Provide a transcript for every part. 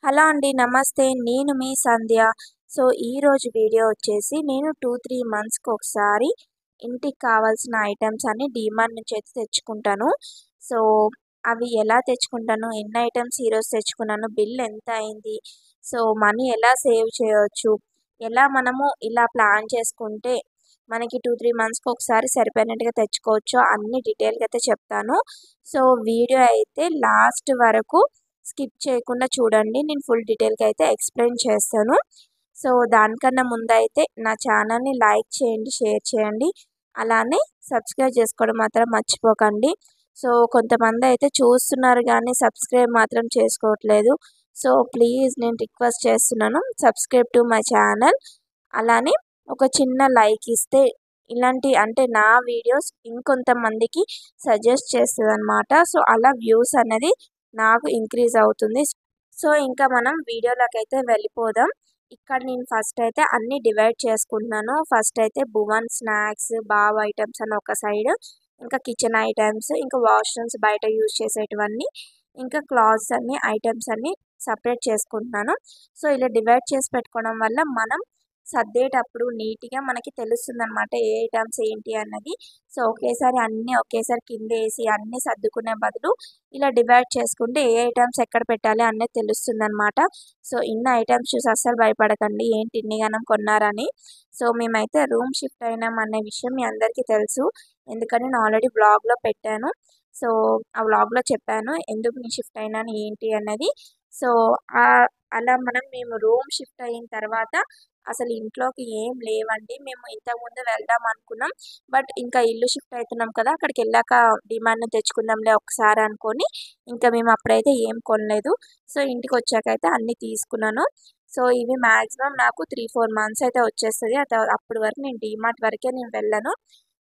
Hello అండి. నమస్తే. నేను మీ సంధ్య. సో, ఈరోజు వీడియో వచ్చేసి నేను 2, 3 మంత్స్‌కి ఒకసారి ఇంటికి కావాల్సిన ఐటెమ్స్ అన్నీ డీమార్ట్ నుంచి అయితే తెచ్చుకుంటాను. సో, అవి ఎలా తెచ్చుకుంటాను, ఎన్ని ఐటెమ్స్ ఈరోజు తెచ్చుకున్నాను, బిల్ ఎంత అయింది, సో, మనీ ఎలా సేవ్ చేయొచ్చు, ఎలా మనము ఇలా ప్లాన్ చేసుకుంటే మనకి 2, 3 మంత్స్‌కి ఒకసారి సరిపోయినట్టుగా తెచ్చుకోవచ్చో అన్నీ డీటెయిల్‌గా అయితే చెప్తాను. సో, వీడియో అయితే లాస్ట్ వరకు స్కిప్ చేయకుండా చూడండి. నేను ఫుల్ డీటెయిల్‌గా అయితే ఎక్స్‌ప్లెయిన్ చేస్తాను. సో, దానికన్నా ముందైతే నా ఛానల్‌ని లైక్ చేయండి, షేర్ చేయండి. అలానే సబ్స్క్రైబ్ చేసుకోవడం మాత్రం మర్చిపోకండి. సో, కొంతమందయితే చూస్తున్నారు గానీ సబ్స్క్రైబ్ మాత్రం చేసుకోవట్లేదు. సో, ప్లీజ్ నేను రిక్వెస్ట్ చేస్తున్నాను. Subscribe to my channel. అలానే ఒక చిన్న లైక్ ఇస్తే ఇలాంటి అంటే నా వీడియోస్ ఇంకొంతమందికి సజెస్ట్ చేస్తదనమాట. సో, అలా వ్యూస్ అనేది నాకు ఇంక్రీజ్ అవుతుంది. సో, ఇంకా మనం వీడియోలోకైతే వెళ్ళిపోదాం. ఇక్కడ నేను ఫస్ట్ అయితే అన్నీ డివైడ్ చేసుకుంటున్నాను. ఫస్ట్ అయితే భువన్ స్నాక్స్, బావ్ ఐటెమ్స్ అని ఒక సైడ్, ఇంకా కిచెన్ ఐటెమ్స్, ఇంకా వాష్‌రూమ్స్ బయట యూజ్ చేసేటివన్నీ, ఇంకా క్లాత్స్ అన్నీ ఐటెమ్స్ అన్నీ సెపరేట్ చేసుకుంటున్నాను. సో, ఇలా డివైడ్ చేసి పెట్టుకోవడం వల్ల మనం సర్దేటప్పుడు నీట్‌గా మనకి తెలుస్తుందనమాట. ఏ ఐటెమ్స్ ఏంటి అన్నది. సో, ఒకేసారి అన్నీ ఒకేసారి కిందేసి అన్నీ సర్దుకునే బదులు ఇలా డివైడ్ చేసుకుంటే ఏ ఐటెమ్స్ ఎక్కడ పెట్టాలి అన్నది తెలుస్తుందనమాట. సో, ఇన్ని ఐటెమ్స్ చూసి అస్సలు భయపడకండి. ఏంటి ఇన్నిగనం కొన్నారని. సో, మేమైతే రూమ్ షిఫ్ట్ అయినాం అనే విషయం మీ అందరికీ తెలుసు. ఎందుకని నేను ఆల్రెడీ వ్లాగ్‌లో పెట్టాను. సో, ఆ వ్లాగ్‌లో చెప్పాను. ఎందుకు నేను షిఫ్ట్ అయినాను ఏంటి అన్నది. సో, అలా మేము రూమ్ షిఫ్ట్ అయిన తర్వాత అసలు ఇంట్లోకి ఏం లేవండి. మేము ఇంతకుముందు వెళ్దాం అనుకున్నాం. బట్ ఇంకా ఇల్లు షిఫ్ట్ అయితున్నాం కదా! అక్కడికెళ్ళాక డీమార్ట్ నుంచి తెచ్చుకుందాంలే ఒకసారి అనుకోని, ఇంకా మేము అప్పుడైతే ఏం కొనలేదు. సో, ఇంటికొచ్చాకైతే అన్నీ తీసుకున్నాను. సో, ఇవి మాక్సిమం నాకు 3, 4 మంత్స్ అయితే వచ్చేస్తది. అప్పటి వరకు నేను డీమార్ట్ వరకే నేను వెళ్ళను.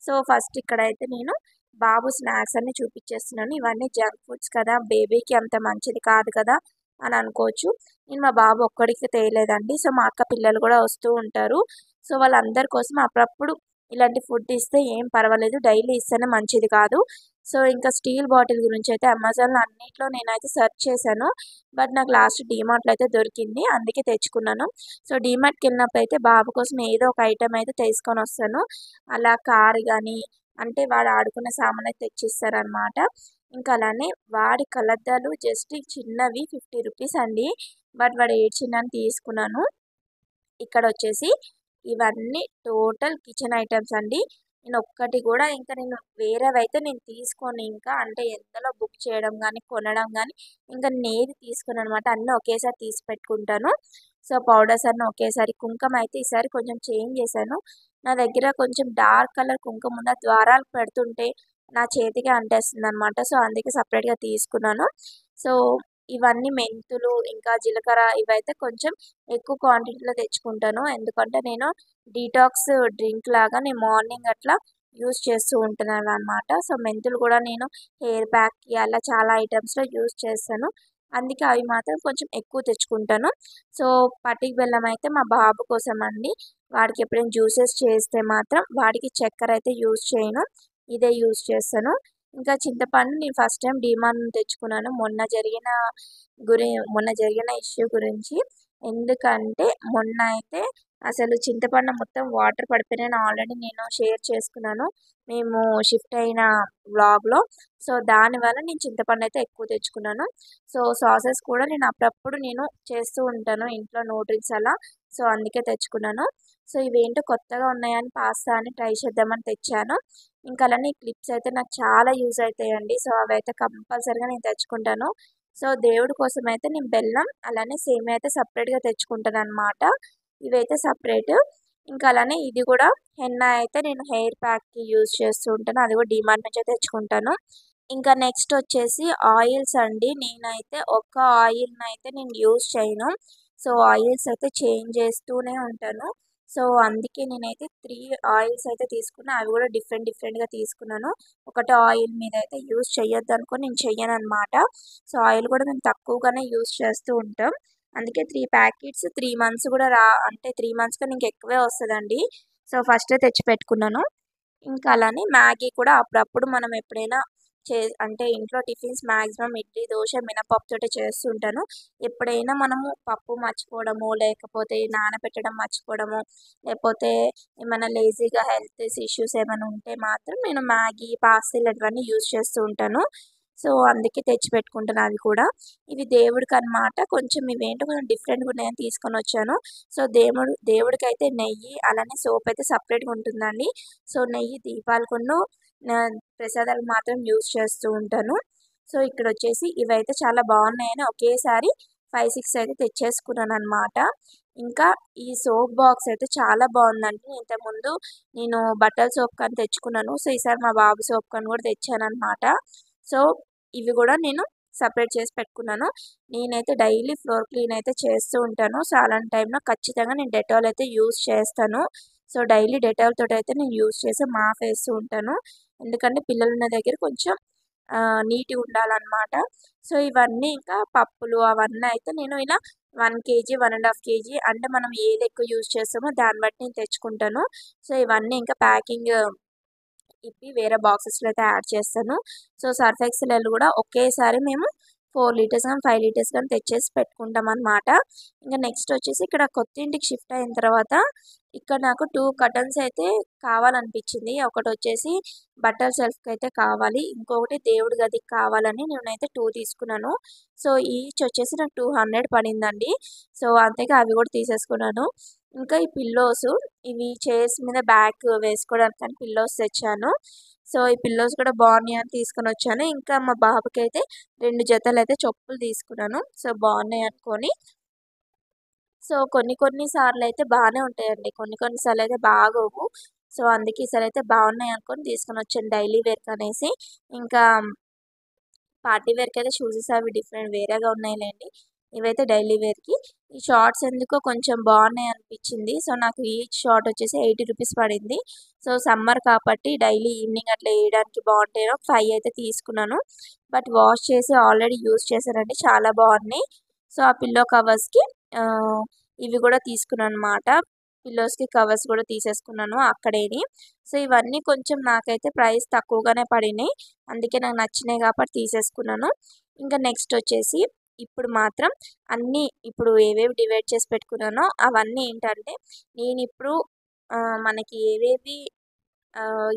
సో, ఫస్ట్ ఇక్కడైతే నేను బాబు స్నాక్స్ అన్నీ చూపిచ్చేస్తున్నాను. ఇవన్నీ జంక్ ఫుడ్స్ కదా! బేబీకి అంత మంచిది కాదు కదా! అని అనుకోవచ్చు. నేను మా బాబు ఒక్కడికి తేలేదండి. సో, మా అక్క పిల్లలు కూడా వస్తూ ఉంటారు. సో, వాళ్ళందరి కోసం అప్పుడప్పుడు ఇలాంటి ఫుడ్ ఇస్తే ఏం పర్వాలేదు. డైలీ ఇస్తేనే మంచిది కాదు. సో, ఇంకా స్టీల్ బాటిల్ గురించైతే అమెజాన్‌లో అన్నిట్లో నేనైతే సెర్చ్ చేశాను. బట్ నాకు లాస్ట్ డీమార్ట్‌లో అయితే దొరికింది. అందుకే తెచ్చుకున్నాను. సో, డీమార్ట్‌కెళ్ళినప్పుడైతే బాబు కోసం ఏదో ఒక ఐటెమ్ అయితే తీసుకొనొస్తాను. అలా కారు గానీ, అంటే వాడు ఆడుకునే సామానయితే తెచ్చిస్తారనమాట. ఇంకా అలానే వాడి కళ్ళద్దాలు జస్ట్ చిన్నవి 50 రూపీస్ అండి. బట్ వాడు ఏడ్చిండని తీసుకున్నాను. ఇక్కడొచ్చేసి ఇవన్నీ టోటల్ కిచెన్ ఐటెమ్స్ అండి. నేనొక్కటి గూడా ఇంకా నేను వేరేవైతే నేను తీసుకోను ఇంకా. అంటే ఎంతలో బుక్ చేయడం గానీ, కొనడం గానీ ఇంకా నేనేది తీసుకోననమాట. అన్నీ ఒకేసారి తీసి పెట్టుకుంటాను. సో, పౌడర్స్ అన్నీ ఒకేసారి. కుంకుమ అయితే ఈసారి కొంచెం చేంజ్ చేశాను. నా దగ్గర కొంచెం డార్క్ కలర్ కుంకుమ ఉంది. అది ద్వారాలకు పెడుతుంటే నా చేతికే అంటేస్తుందనమాట. సో, అందుకే సెపరేట్‌గా తీసుకున్నాను. సో, ఇవన్నీ మెంతులు, ఇంకా జీలకర్ర ఇవైతే కొంచెం ఎక్కువ క్వాంటిటీలో తెచ్చుకుంటాను. ఎందుకంటే నేను డీటాక్స్ డ్రింక్ లాగా నేను మార్నింగ్ అట్లా యూజ్ చేస్తూ ఉంటున్నాననమాట. సో, మెంతులు కూడా నేను హెయిర్ ప్యాక్‌కి అలా చాలా ఐటెమ్స్‌లో యూజ్ చేస్తాను. అందుకే అవి మాత్రం కొంచెం ఎక్కువ తెచ్చుకుంటాను. సో, పటిక బెల్లం అయితే మా బాబు కోసమండి. వాడికి ఎప్పుడైనా జ్యూసెస్ చేస్తే మాత్రం వాడికి చక్కెర అయితే యూజ్ చేయను. ఇదే యూజ్ చేస్తాను. ఇంకా చింతపండు నేను ఫస్ట్ టైమ్ డీమార్ట్ నుంచి తెచ్చుకున్నాను. మొన్న జరిగిన ఇష్యూ గురించి. ఎందుకంటే మొన్న అయితే అసలు చింతపండు మొత్తం వాటర్ పడిపోయినాయని ఆల్రెడీ నేను షేర్ చేసుకున్నాను. మేము షిఫ్ట్ అయిన వ్లాగ్‌లో. సో, దానివల్ల నేను చింతపండు అయితే ఎక్కువ తెచ్చుకున్నాను. సో, సాసెస్ కూడా నేను అప్పుడప్పుడు చేస్తూ ఉంటాను ఇంట్లో నూడిల్స్ అలా. సో, అందుకే తెచ్చుకున్నాను. సో, ఇవేంటో కొత్తగా ఉన్నాయని పాస్తా అని ట్రై చేద్దామని తెచ్చాను. ఇంకా అలానే ఈ క్లిప్స్ అయితే నాకు చాలా యూజ్ అయితాయండి. సో, అవైతే కంపల్సరీగా నేను తెచ్చుకుంటాను. సో, దేవుడి కోసమైతే నేను బెల్లం, అలానే సేమియా అయితే సెపరేట్‌గా తెచ్చుకుంటాననమాట. ఇవైతే సెపరేట్. ఇంకా అలానే ఇది కూడా హెన్నా అయితే నేను హెయిర్ ప్యాక్‌కి యూజ్ చేస్తూ ఉంటాను. అది కూడా డీమార్ట్ నుంచే తెచ్చుకుంటాను. ఇంకా నెక్స్ట్ వచ్చేసి ఆయిల్స్ అండి. నేనైతే ఒక్క ఆయిల్‌నైతే నేను యూజ్ చేయను. సో, ఆయిల్స్ అయితే చేంజ్ చేస్తూనే ఉంటాను. సో, అందుకే నేనైతే 3 ఆయిల్స్ అయితే తీసుకున్నా. అవి కూడా డిఫరెంట్‌గా తీసుకున్నాను. ఒకటే ఆయిల్ మీద అయితే యూజ్ చేయొద్దనుకోని నేను చెయ్యననమాట. సో, ఆయిల్ కూడా మేము తక్కువగానే యూజ్ చేస్తూ ఉంటాం. అందుకే 3 ప్యాకెట్స్ 3 మంత్స్ కూడా అంటే 3 మంత్స్ కన్నా ఇంకెక్కువే వస్తదండి. సో, ఫస్టే తెచ్చి పెట్టుకున్నాను. ఇంకా అలానే మ్యాగీ కూడా అప్పుడప్పుడు మనం ఎప్పుడైనా అంటే ఇంట్లో టిఫిన్స్ మ్యాక్సిమం ఇడ్లీ, దోశ, మినపప్పుతోటే చేస్తుంటాను. ఎప్పుడైనా మనము పప్పు మర్చిపోవడము, లేకపోతే నానబెట్టడం మర్చిపోవడము, లేకపోతే ఏమైనా లేజీగా హెల్త్ ఇష్యూస్ ఏమైనా ఉంటే మాత్రం నేను మ్యాగీ, పాస్తా ఇలాంటివన్నీ యూజ్ చేస్తూ ఉంటాను. సో, అందుకే తెచ్చిపెట్టుకుంటాను అవి కూడా. ఇవి దేవుడికనమాట. కొంచెం ఇవేంటో కొంచెం డిఫరెంట్‌గా ఉన్నాయని తీసుకొనొచ్చాను. సో, దేవుడికైతే నెయ్యి, అలానే సోపయితే సెపరేట్‌గా ఉంటుందండి. సో, నెయ్యి దీపాలకును ప్రసాదాలకు మాత్రం యూజ్ చేస్తూ ఉంటాను. సో, ఇక్కడొచ్చేసి ఇవైతే చాలా బాగున్నాయని ఒకేసారి 5, 6 అయితే తెచ్చేసుకున్నాననమాట. ఇంకా ఈ సోప్ బాక్స్ అయితే చాలా బాగుందండి. ఇంతకుముందు నేను బట్టల సోప్ కని తెచ్చుకున్నాను. సో, ఈసారి మా బాబు సోప్ కని కూడా తెచ్చాననమాట. సో, ఇవి కూడా నేను సెపరేట్ చేసి పెట్టుకున్నాను. నేనైతే డైలీ ఫ్లోర్ క్లీన్ అయితే చేస్తూ ఉంటాను. సో, అలాంటి టైంలో ఖచ్చితంగా నేను డెటాల్ అయితే యూజ్ చేస్తాను. సో, డైలీ డెటాల్ తోటైతే నేను యూజ్ చేసి మాప్ వేస్తూ ఉంటాను. ఎందుకంటే పిల్లలున్న దగ్గర కొంచెం నీట్‌గా ఉండాలనమాట. సో, ఇవన్నీ ఇంకా పప్పులు అవన్నీ అయితే నేను ఇలా 1 కేజీ, 1½ కేజీ అంటే మనం ఏది ఎక్కువ యూజ్ చేస్తామో దాన్ని బట్టి నేను తెచ్చుకుంటాను. సో, ఇవన్నీ ఇంకా ప్యాకింగ్ ఇప్పి వేరే బాక్సెస్‌లో అయితే యాడ్ చేస్తాను. సో, సర్ఫ్ ఎక్సెల్ కూడా ఒకేసారి మేము 4 లీటర్స్ గాని, 5 లీటర్స్ గాని తెచ్చేసి పెట్టుకుంటామనమాట. ఇంక నెక్స్ట్ వచ్చేసి ఇక్కడ కొత్త ఇంటికి షిఫ్ట్ అయిన తర్వాత ఇక్కడ నాకు 2 కర్టన్స్ అయితే కావాలనిపించింది. ఒకటొచ్చేసి బట్టల సెల్ఫ్‌కైతే కావాలి. ఇంకొకటి దేవుడి గదికి కావాలని నేనైతే 2 తీసుకున్నాను. సో, ఈచ్ వచ్చేసి నాకు 200 పడిందండి. సో, అంతేగా అవి కూడా తీసేసుకున్నాను. ఇంకా ఈ పిల్లోస్ ఇవి చైర్స్ మీద బ్యాక్ వేసుకోవడానికని పిల్లోస్ తెచ్చాను. సో, ఈ పిల్లోస్ కూడా బాగున్నాయని తీసుకొనొచ్చాను. ఇంకా మా బాబుకైతే 2 జతలైతే చెప్పులు తీసుకున్నాను. సో, బాగున్నాయి అనుకోని. సో, కొన్ని సార్లయితే బానే ఉంటాయండి. కొన్ని సార్లయితే బాగోవు. సో, అందుకే ఈసారైతే బాగున్నాయి అనుకోని తీసుకొనొచ్చాను డైలీ వేర్‌కనేసి. ఇంకా పార్టీ వేర్‌కైతే షూజెస్ అవి డిఫరెంట్ వేరేగా ఉన్నాయిలెండి. ఇవైతే డైలీ వేర్‌కి. ఈ షార్ట్స్ ఎందుకో కొంచెం బాగున్నాయి అనిపించింది. సో, నాకు ఈచ్ షార్ట్ వచ్చేసి 80 రూపీస్ పడింది. సో, సమ్మర్ కాబట్టి డైలీ ఈవినింగ్ అట్లా ఎయడానికి బాగుంటాయని ఒక 5 అయితే తీసుకున్నాను. బట్ వాష్ చేసి ఆల్రెడీ యూజ్ చేశానండి. చాలా బాగున్నాయి. సో, ఆ పిల్లో కవర్స్‌కి ఇవి కూడా తీసుకున్నాననమాట. పిల్లోస్‌కి కవర్స్ కూడా తీసేసుకున్నాను అక్కడేని. సో, ఇవన్నీ కొంచెం నాకైతే ప్రైస్ తక్కువగానే పడినాయి. అందుకే నాకు నచ్చినాయి కాబట్టి తీసేసుకున్నాను. ఇంకా నెక్స్ట్ వచ్చేసి ఇప్పుడు మాత్రం అన్నీ ఇప్పుడు ఏవేవి డివైడ్ చేసి పెట్టుకున్నానో అవన్నీ ఏంటంటే నేనిప్పుడు మనకి ఏవేవి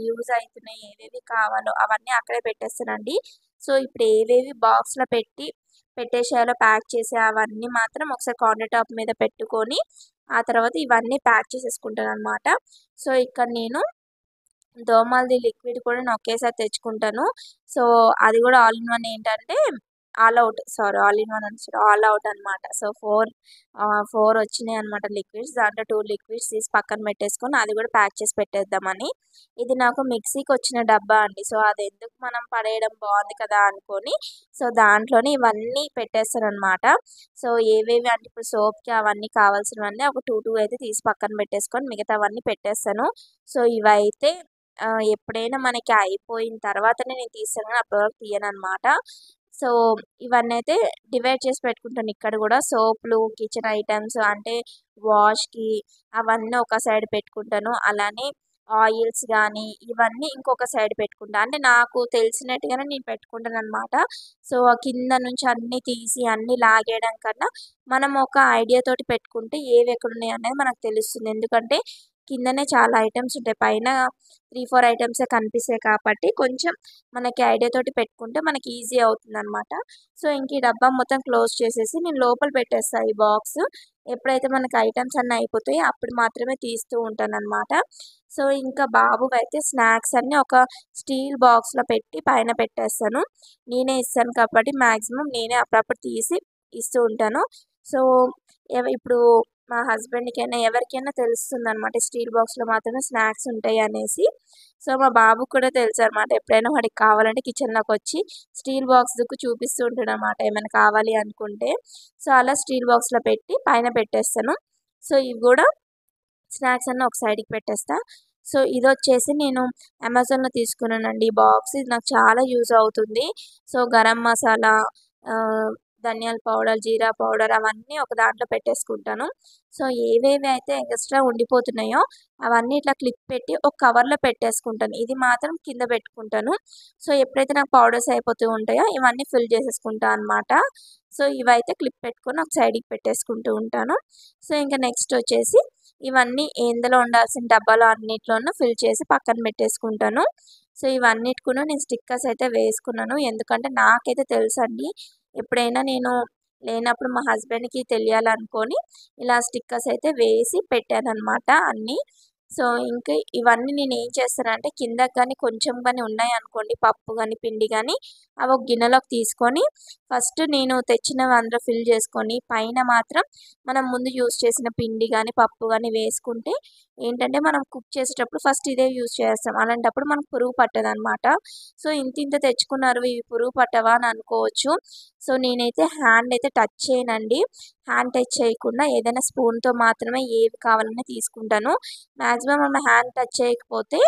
యూజ్ అయితున్నాయి, ఏవేవి కావాలో అవన్నీ అక్కడే పెట్టేస్తానండి. సో, ఇప్పుడు ఏవేవి బాక్స్‌లో పెట్టేసేయాలో ప్యాక్ చేసి అవన్నీ మాత్రం ఒకసారి కౌంటర్ టాప్ మీద పెట్టుకొని, ఆ తర్వాత ఇవన్నీ ప్యాక్ చేసేసుకుంటాననమాట. సో, ఇక్కడ నేను దోమలది లిక్విడ్ కూడా నేను ఒకేసారి తెచ్చుకుంటాను. సో, అది కూడా ఆల్ ఇన్ వన్ ఏంటంటే all in one all out అనమాట. సో, 4 వచ్చినాయన్నమాట లిక్విడ్స్. దాంట్లో 2 లిక్విడ్స్ తీసి పక్కన పెట్టేసుకొని అది కూడా ప్యాక్ చేసి పెట్టేద్దామని. ఇది నాకు మిక్సీకొచ్చిన డబ్బా అండి. సో, అదెందుకు మనం పడేయడం బాగుంది కదా అనుకోని, సో, దాంట్లోనే ఇవన్నీ పెట్టేస్తాననమాట. సో, ఏవేవి అంటే ఇప్పుడు సోప్‌కి అవన్నీ కావాల్సినవన్నీ ఒక 2 అయితే తీసి పక్కన పెట్టేసుకొని మిగతావన్నీ పెట్టేస్తాను. సో, ఇవైతే ఎప్పుడైనా మనకి అయిపోయిన తర్వాతనే నేను తీస్తాను గానీ అప్పటి వరకు తీయననమాట. సో, ఇవన్నైతే డివైడ్ చేసి పెట్టుకుంటాను ఇక్కడ గూడా. సోపులు, కిచెన్ ఐటెమ్స్ అంటే వాష్‌కి అవన్నీ ఒక సైడ్ పెట్టుకుంటాను. అలానే ఆయిల్స్ గానీ ఇవన్నీ ఇంకొక సైడ్ పెట్టుకుంటా. అంటే నాకు తెలిసినట్టుగానే నేను పెట్టుకుంటాననమాట. సో, కింద నుంచి అన్నీ తీసి అన్నీ లాగేయడం కన్నా మనం ఒక ఐడియా తోటి పెట్టుకుంటే ఏవి ఎక్కడున్నాయనేది మనకు తెలుస్తుంది. ఎందుకంటే కిందనే చాలా ఐటెమ్స్ ఉంటాయి. పైన 3, 4 ఐటెమ్సే కనిపిస్తాయి కాబట్టి కొంచెం మనకి ఐడియా తోటి పెట్టుకుంటే మనకి ఈజీ అవుతుందనమాట. సో, ఇంక ఈ డబ్బా మొత్తం క్లోజ్ చేసేసి నేను లోపల పెట్టేస్తా ఈ బాక్స్. ఎప్పుడైతే మనకి ఐటెమ్స్ అన్నీ అయిపోతాయో అప్పుడు మాత్రమే తీస్తూ ఉంటాననమాట. సో, ఇంకా బాబువైతే స్నాక్స్ అన్నీ ఒక స్టీల్ బాక్స్‌లో పెట్టి పైన పెట్టేస్తాను. నేనే ఇస్తాను కాబట్టి మాక్సిమం నేనే అప్పుడప్పుడు తీసి ఇస్తూ ఉంటాను. సో, ఇప్పుడు మా హస్బెండ్‌కైనా ఎవరికైనా తెలుస్తుందనమాట. స్టీల్ బాక్స్‌లో మాత్రమే స్నాక్స్ ఉంటాయనేసి. సో, మా బాబుకి కూడా తెలుసనమాట. ఎప్పుడైనా వాడికి కావాలంటే కిచెన్‌లోకొచ్చి స్టీల్ బాక్స్ దుక్కు చూపిస్తూ ఉంటాడనమాట ఏమైనా కావాలి అనుకుంటే. సో, అలా స్టీల్ బాక్స్‌లో పెట్టి పైన పెట్టేస్తాను. సో, ఇవి గూడా స్నాక్స్ అన్నీ ఒక సైడ్‌కి పెట్టేస్తా. సో, ఇదొచ్చేసి నేను అమెజాన్‌లో తీసుకున్నానండి ఈ బాక్స్. ఇది నాకు చాలా యూజ్ అవుతుంది. సో, గరం మసాలా, ధనియాల పౌడర్, జీరా పౌడర్ అవన్నీ ఒక దాంట్లో పెట్టేసుకుంటాను. సో ఏవేవి అయితే ఎక్స్ట్రా ఉండిపోతున్నాయో అవన్నీ ఇట్లా క్లిప్ పెట్టి ఒక కవర్లో పెట్టేసుకుంటాను. ఇది మాత్రం కింద పెట్టుకుంటాను. సో ఎప్పుడైతే నాకు పౌడర్స్ అయిపోతూ ఉంటాయో ఇవన్నీ ఫిల్ చేసేసుకుంటా అనమాట. సో ఇవైతే క్లిప్ పెట్టుకొని ఒక సైడ్కి పెట్టేసుకుంటూ ఉంటాను. సో ఇంకా నెక్స్ట్ వచ్చేసి ఇవన్నీ ఎందులో ఉండాల్సిన డబ్బాలో అన్నిట్లోనూ ఫిల్ చేసి పక్కన పెట్టేసుకుంటాను. సో ఇవన్నిటికును నేను స్టిక్కర్స్ అయితే వేసుకున్నాను. ఎందుకంటే నాకైతే తెలుసండి. ఎప్పుడైనా నేను లేనప్పుడు మా హస్బెండ్‌కి తెలియాలనుకోని ఇలా స్టిక్కర్స్ అయితే వేసి పెట్టాననమాట అన్నీ. సో ఇంకా ఇవన్నీ నేనేం చేస్తానంటే కిందకి గాని కొంచెం గాని ఉన్నాయనుకోండి పప్పు గాని, పిండి గాని అవి ఒక గిన్నెలోకి తీసుకొని ఫస్ట్ నేను తెచ్చినవి అందులో ఫిల్ చేసుకొని పైన మాత్రం మనం ముందు యూజ్ చేసిన పిండి గాని, పప్పు గాని వేసుకుంటే ఏంటంటే మనం కుక్ చేసేటప్పుడు ఫస్ట్ ఇదే యూజ్ చేస్తాం. అలాంటప్పుడు మనకు పురుగు పట్టదనమాట. సో ఇంతింత తెచ్చుకున్నారు ఇవి పురుగు పట్టవా అని అనుకోవచ్చు. సో నేనైతే హ్యాండ్ అయితే టచ్ చేయనండి. హ్యాండ్ టచ్ చేయకుండా ఏదైనా స్పూన్‌తో మాత్రమే ఏవి కావాలన్నా తీసుకుంటాను. మాక్సిమం మనం హ్యాండ్ టచ్ చేయకపోతే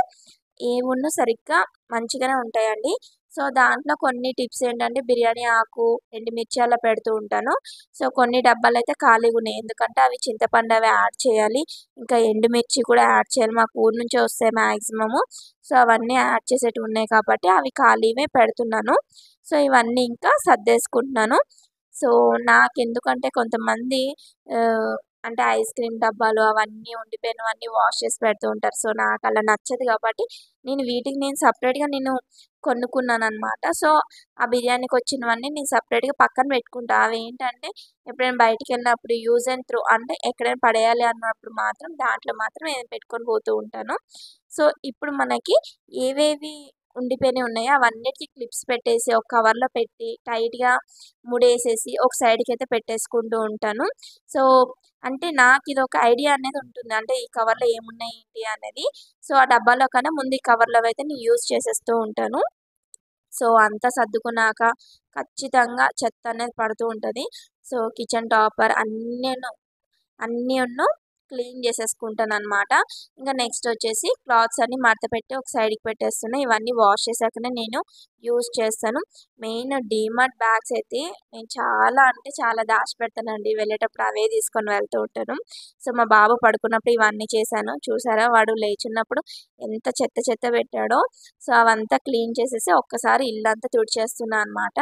ఏవున్నా సరిగ్గా మంచిగానే ఉంటాయండి. సో దాంట్లో కొన్ని టిప్స్ ఏంటంటే బిర్యానీ ఆకు, ఎండుమిర్చి అలా పెడుతూ ఉంటాను. సో కొన్ని డబ్బాలైతే ఖాళీగున్నాయి. ఎందుకంటే అవి చింతపండు అవి యాడ్ చేయాలి. ఇంకా ఎండుమిర్చి కూడా యాడ్ చేయాలి. మాకు ఊరు నుంచే వస్తాయి మాక్సిమము. సో అవన్నీ యాడ్ చేసేటివి ఉన్నాయి కాబట్టి అవి ఖాళీవే పెడుతున్నాను. సో ఇవన్నీ ఇంకా సర్దేసుకుంటున్నాను. సో నాకెందుకంటే కొంతమంది ఆహ్, అంటే ఐస్ క్రీమ్ డబ్బాలు అవన్నీ ఉండిపోయినవన్నీ వాష్ చేసి పెడుతూ ఉంటారు. సో నాకలా నచ్చదు కాబట్టి నేను సెపరేట్‌గా కొనుక్కున్నాననమాట. సో ఆ బిర్యానీకొచ్చినవన్నీ నేను సెపరేట్‌గా పక్కన పెట్టుకుంటా. అవేంటంటే ఎప్పుడైనా బయటికెళ్ళినప్పుడు యూజ్ అండ్ త్రో అంటే ఎక్కడైనా పడేయాలి అన్నప్పుడు మాత్రం దాంట్లో మాత్రం నేను పెట్టుకొని పోతూ ఉంటాను. సో ఇప్పుడు మనకి ఏవేవి ఉండిపోయినయి ఉన్నాయో అవన్నిటికి క్లిప్స్ పెట్టేసి ఒక కవర్‌లో పెట్టి టైట్‌గా ముడేసేసి ఒక సైడ్‌కైతే పెట్టేసుకుంటూ ఉంటాను. సో అంటే నాకిదొక ఐడియా అనేది ఉంటుంది. అంటే ఈ కవర్‌లో ఏమున్నాయి ఏంటి అనేది. సో ఆ డబ్బాలో కన్నా ముందు ఈ కవర్‌లోవైతే నేను యూజ్ చేసేస్తూ ఉంటాను. సో అంతా సర్దుకున్నాక ఖచ్చితంగా చెత్త అనేది పడుతూ ఉంటది. సో కిచెన్ టాపర్ అన్నీను క్లీన్ చేసేసుకుంటాననమాట. ఇంకా నెక్స్ట్ వచ్చేసి క్లాత్స్ అన్నీ మడతపెట్టి ఒక సైడ్‌కి పెట్టేస్తున్నా. ఇవన్నీ వాష్ చేశాకనే నేను యూజ్ చేస్తాను. మెయిన్ డీమార్ట్ బ్యాగ్స్ అయితే నేను చాలా అంటే చాలా దాచిపెడతానండి. వెళ్ళేటప్పుడు అవే తీసుకొని వెళ్తూ ఉంటాను. సో మా బాబు పడుకున్నప్పుడు ఇవన్నీ చేశాను. చూసారా వాడు లేచున్నప్పుడు ఎంత చెత్త చెత్త పెట్టాడో. సో అవంతా క్లీన్ చేసేసి ఒక్కసారి ఇల్లంతా తుడిచేస్తున్నా అనమాట.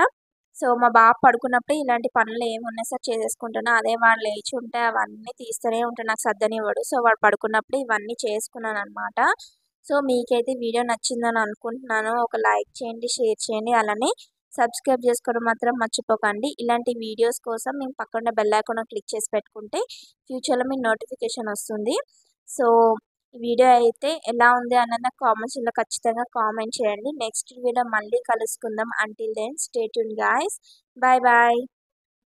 సో మా బాబు పడుకున్నప్పుడే ఇలాంటి పనులు ఏమున్నా సరే చేసేసుకుంటాను. అదే వాడు లేచి ఉంటే అవన్నీ తీస్తూనే ఉంటాడు. నాకు సర్దనివ్వడు. సో వాడు పడుకున్నప్పుడే ఇవన్నీ చేసుకున్నాననమాట. సో మీకైతే వీడియో నచ్చిందని అనుకుంటున్నాను. ఒక లైక్ చేయండి, షేర్ చేయండి. అలానే సబ్స్క్రైబ్ చేసుకోవడం మాత్రం మర్చిపోకండి. ఇలాంటి వీడియోస్ కోసం మేము పక్కన బెల్ ఐకాన్ క్లిక్ చేసి పెట్టుకుంటే ఫ్యూచర్‌లో మీకు నోటిఫికేషన్ వస్తుంది. సో ఈ వీడియో అయితే ఎలా ఉంది అన్నది నాకు కామెంట్స్‌లో ఖచ్చితంగా కామెంట్ చేయండి. నెక్స్ట్ వీడియో మళ్ళీ కలుసుకుందాం. Until then stay tuned guys. Bye bye.